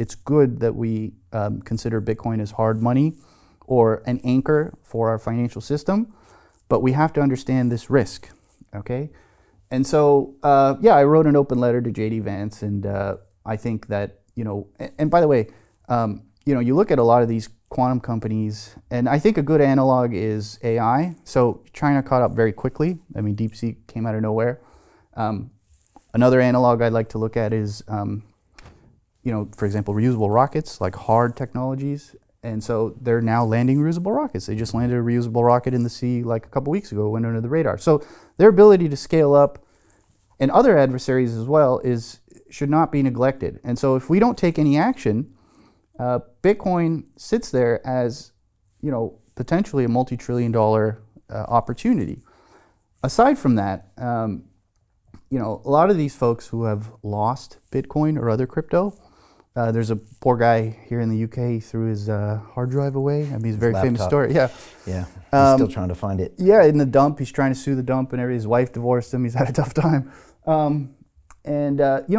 it's good that we consider Bitcoin as hard money or an anchor for our financial system, but we have to understand this risk, okay? And so, I wrote an open letter to JD Vance, and I think that, and by the way, you look at a lot of these quantum companies, and I think a good analog is AI. So China caught up very quickly. I mean, DeepSeek came out of nowhere. Another analog I'd like to look at is, for example, reusable rockets, like hard technologies. And so they're now landing reusable rockets. They just landed a reusable rocket in the sea like a couple weeks ago, went under the radar. So their ability to scale up, and other adversaries as well, should not be neglected. And so if we don't take any action, Bitcoin sits there as, potentially a multi-trillion-dollar opportunity. Aside from that, a lot of these folks who have lost Bitcoin or other crypto, there's a poor guy here in the UK, he threw his hard drive away. I mean, it's a very famous story. Yeah. Yeah. He's still trying to find it. Yeah, in the dump. He's trying to sue the dump and everything. His wife divorced him. He's had a tough time.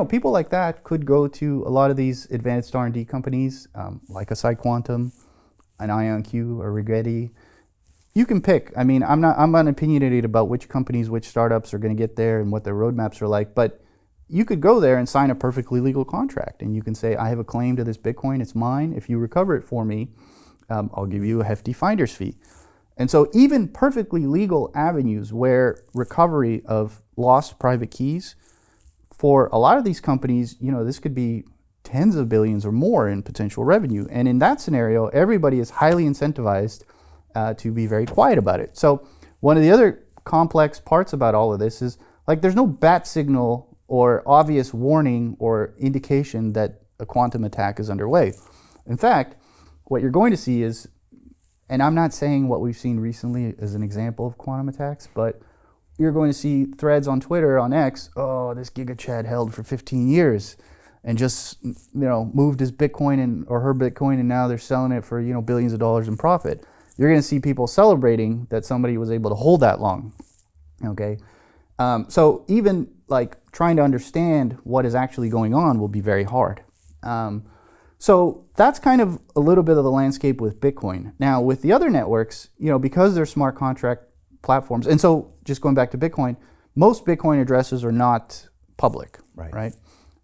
People like that could go to a lot of these advanced R&D companies, like a PsiQuantum, an IonQ, or Rigetti. You can pick. I mean, I'm not opinionated about which companies, which startups are going to get there and what their roadmaps are like, but you could go there and sign a perfectly legal contract, and you can say, I have a claim to this Bitcoin, it's mine. If you recover it for me, I'll give you a hefty finder's fee. And so even perfectly legal avenues where recovery of lost private keys, for a lot of these companies, this could be tens of billions or more in potential revenue. And in that scenario, everybody is highly incentivized to be very quiet about it. So one of the other complex parts about all of this is, there's no bat signal or obvious warning or indication that a quantum attack is underway. In fact, what you're going to see is, and I'm not saying what we've seen recently as an example of quantum attacks, but you're going to see threads on Twitter, on X, this Giga Chad held for 15 years and just, moved his Bitcoin or her Bitcoin, and now they're selling it for, billions of dollars in profit. You're going to see people celebrating that somebody was able to hold that long, okay? So even trying to understand what is actually going on will be very hard. So that's kind of a little bit of the landscape with Bitcoin. Now with the other networks, because they're smart contract platforms, and so just going back to Bitcoin, most Bitcoin addresses are not public, right?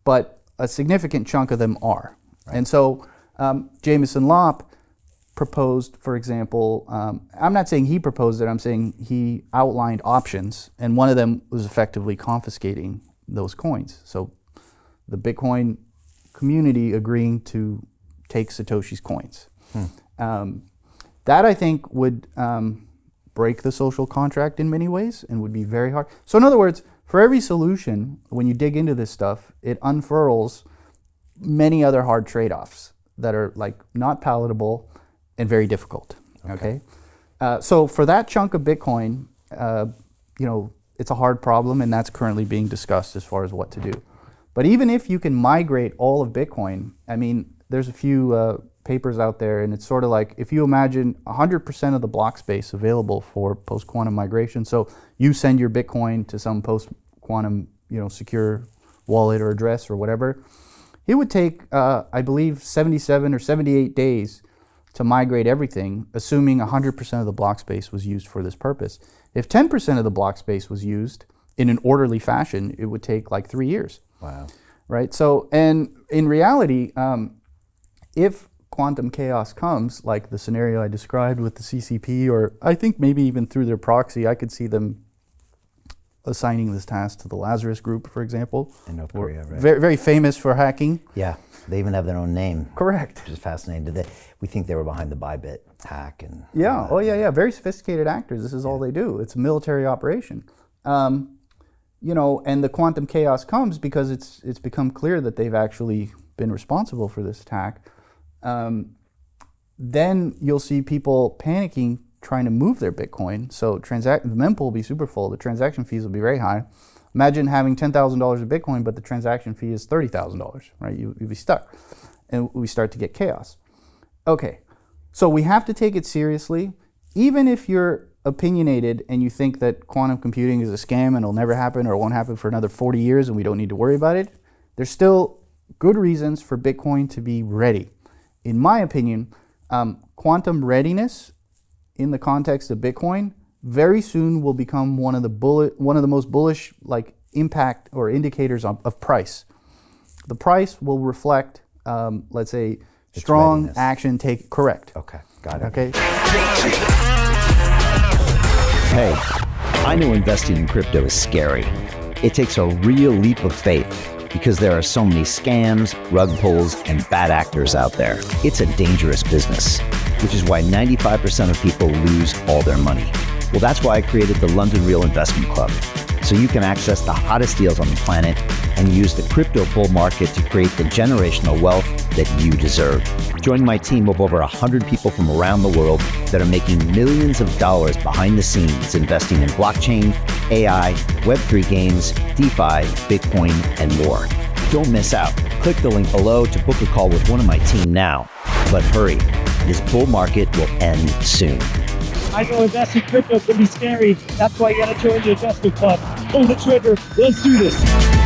But a significant chunk of them are. Right. And so Jameson Lopp proposed, for example, I'm not saying he proposed it, I'm saying he outlined options, and one of them was effectively confiscating those coins. So the Bitcoin community agreeing to take Satoshi's coins. That I think would break the social contract in many ways and would be very hard. So in other words, for every solution, when you dig into this stuff, it unfurls many other hard trade-offs that are not palatable and very difficult, okay? So for that chunk of Bitcoin, it's a hard problem, and that's currently being discussed as far as what to do. But even if you can migrate all of Bitcoin, I mean, there's a few papers out there, and it's sort of like if you imagine 100% of the block space available for post-quantum migration. So you send your Bitcoin to some post-quantum, secure wallet or address or whatever. It would take, I believe, 77 or 78 days to migrate everything, assuming 100% of the block space was used for this purpose. If 10% of the block space was used in an orderly fashion, it would take 3 years. Wow. Right? So, and in reality, if quantum chaos comes, like the scenario I described with the CCP, or I think maybe even through their proxy, I could see them assigning this task to the Lazarus Group, for example. In North Korea, right? Very, very famous for hacking. Yeah, they even have their own name. Correct. Which is fascinating. We think they were behind the Bybit hack. Yeah, very sophisticated actors. This is all they do. It's a military operation. And the quantum chaos comes because it's become clear that they've actually been responsible for this attack. Then you'll see people panicking, trying to move their Bitcoin. So the mempool will be super full. The transaction fees will be very high. Imagine having $10,000 of Bitcoin, but the transaction fee is $30,000, right? You'd be stuck. And we start to get chaos. Okay, so we have to take it seriously. Even if you're opinionated and you think that quantum computing is a scam and it'll never happen or won't happen for another 40 years and we don't need to worry about it, there's still good reasons for Bitcoin to be ready. In my opinion, quantum readiness in the context of Bitcoin very soon will become one of the most bullish like impact or indicators of price. The price will reflect, let's say, strong readiness. action take correct. Okay, got it. Okay. Hey, I know investing in crypto is scary. It takes a real leap of faith because there are so many scams, rug pulls, and bad actors out there. It's a dangerous business, which is why 95% of people lose all their money. Well, that's why I created the London Real Investment Club, so you can access the hottest deals on the planet and use the crypto bull market to create the generational wealth that you deserve. Join my team of over 100 people from around the world that are making millions of dollars behind the scenes investing in blockchain, AI, Web3 games, DeFi, Bitcoin, and more. Don't miss out. Click the link below to book a call with one of my team now. But hurry, this bull market will end soon. I know investing in crypto can be scary. That's why you gotta join the investment club. Pull the trigger. Let's do this.